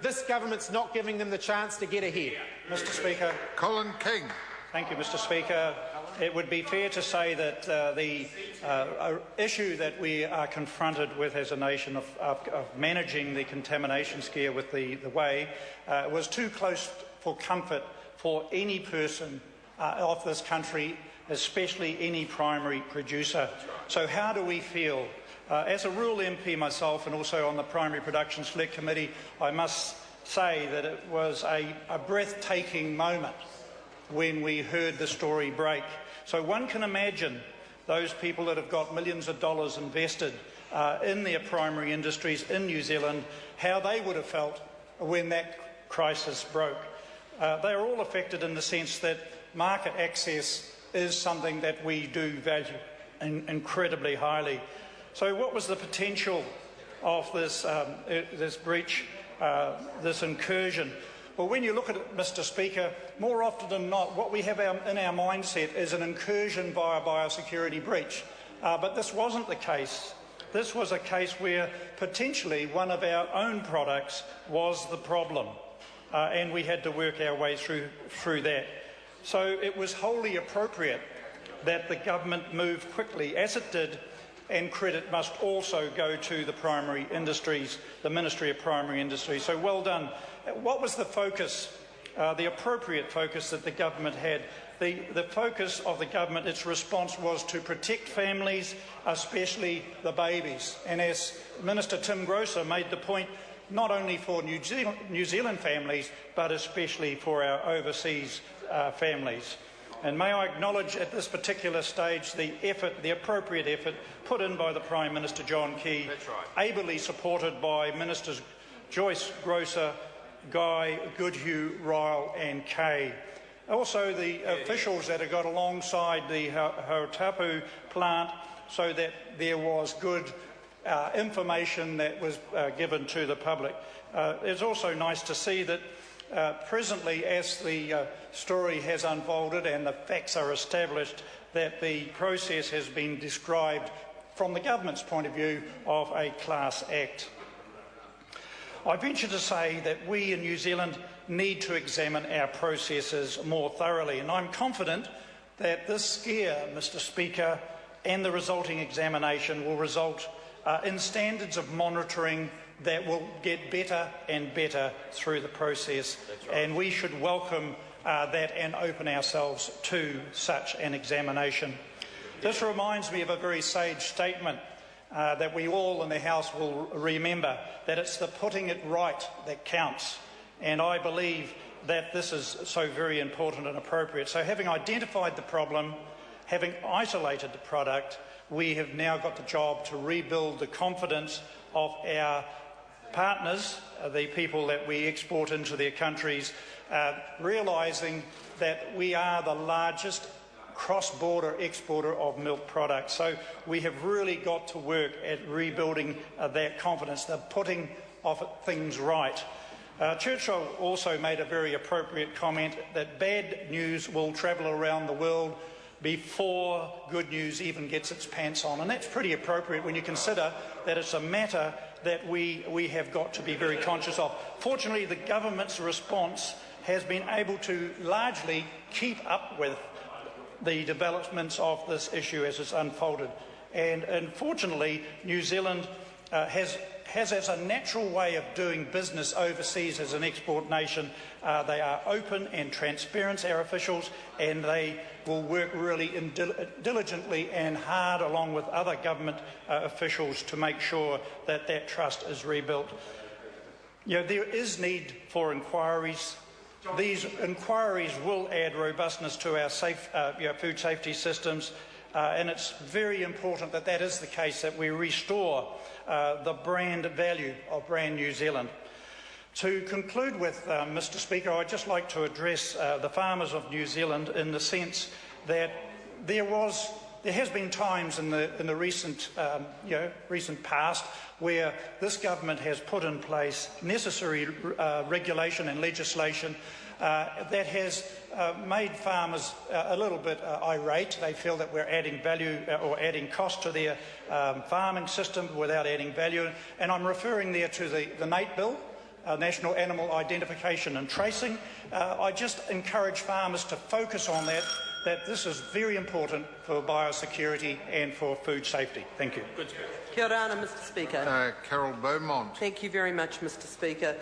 This government's not giving them the chance to get ahead. Mr. Speaker. Colin King. Thank you, Mr. Speaker. It would be fair to say that the issue that we are confronted with as a nation of managing the contamination scare with the way was too close for comfort for any person of this country, especially any primary producer. So how do we feel? As a rural MP myself and also on the Primary Production Select Committee, I must say that it was a breathtaking moment when we heard the story break. So one can imagine those people that have got millions of dollars invested in their primary industries in New Zealand, how they would have felt when that crisis broke. They are all affected in the sense that market access is something that we do value incredibly highly. So what was the potential of this, this breach, this incursion? Well, when you look at it, Mr. Speaker, more often than not, what we have in our mindset is an incursion via biosecurity breach. But this wasn't the case. This was a case where potentially one of our own products was the problem, and we had to work our way through that. So it was wholly appropriate that the government moved quickly, as it did, and credit must also go to the primary industries, the Ministry of Primary Industries. So well done. What was the focus, the appropriate focus that the government had? The focus of the government, its response was to protect families, especially the babies. And as Minister Tim Grosser made the point, not only for New Zealand families, but especially for our overseas families. And may I acknowledge at this particular stage the effort, the appropriate effort put in by the Prime Minister John Key, ably supported by Ministers Joyce Grosser, Guy, Goodhue, Ryle and Kay. Also the officials that have got alongside the Hautapu plant so that there was good information that was given to the public. It's also nice to see that presently, as the story has unfolded and the facts are established, that the process has been described from the government's point of view of a class act. I venture to say that we in New Zealand need to examine our processes more thoroughly, and I'm confident that this scare, Mr. Speaker, and the resulting examination will result in standards of monitoring that will get better and better through the process. And we should welcome that and open ourselves to such an examination. This reminds me of a very sage statement that we all in the House will remember, that it's the putting it right that counts. And I believe that this is so very important and appropriate. So having identified the problem, having isolated the product, we have now got the job to rebuild the confidence of our partners, the people that we export into their countries, realising that we are the largest cross-border exporter of milk products. So we have really got to work at rebuilding that confidence, the putting of things right. Churchill also made a very appropriate comment that bad news will travel around the world before good news even gets its pants on. And that's pretty appropriate when you consider that it's a matter that we have got to be very conscious of. Fortunately, the government's response has been able to largely keep up with the developments of this issue as it's unfolded. And unfortunately, New Zealand has as a natural way of doing business overseas as an export nation. They are open and transparent, our officials, and they will work really diligently and hard along with other government officials to make sure that that trust is rebuilt. You know, there is need for inquiries. These inquiries will add robustness to our food safety systems, and it's very important that that is the case, that we restore the brand value of brand New Zealand. To conclude with, Mr. Speaker, I'd just like to address the farmers of New Zealand in the sense that there has been times in the recent past where this government has put in place necessary regulation and legislation that has made farmers a little bit irate. They feel that we're adding value or adding cost to their farming system without adding value. And I'm referring there to the NATE bill, national animal identification and tracing. I just encourage farmers to focus on that this is very important for biosecurity and for food safety. Thank you. Kia ora, Mr. Speaker. Carol Beaumont. Thank you very much, Mr. Speaker.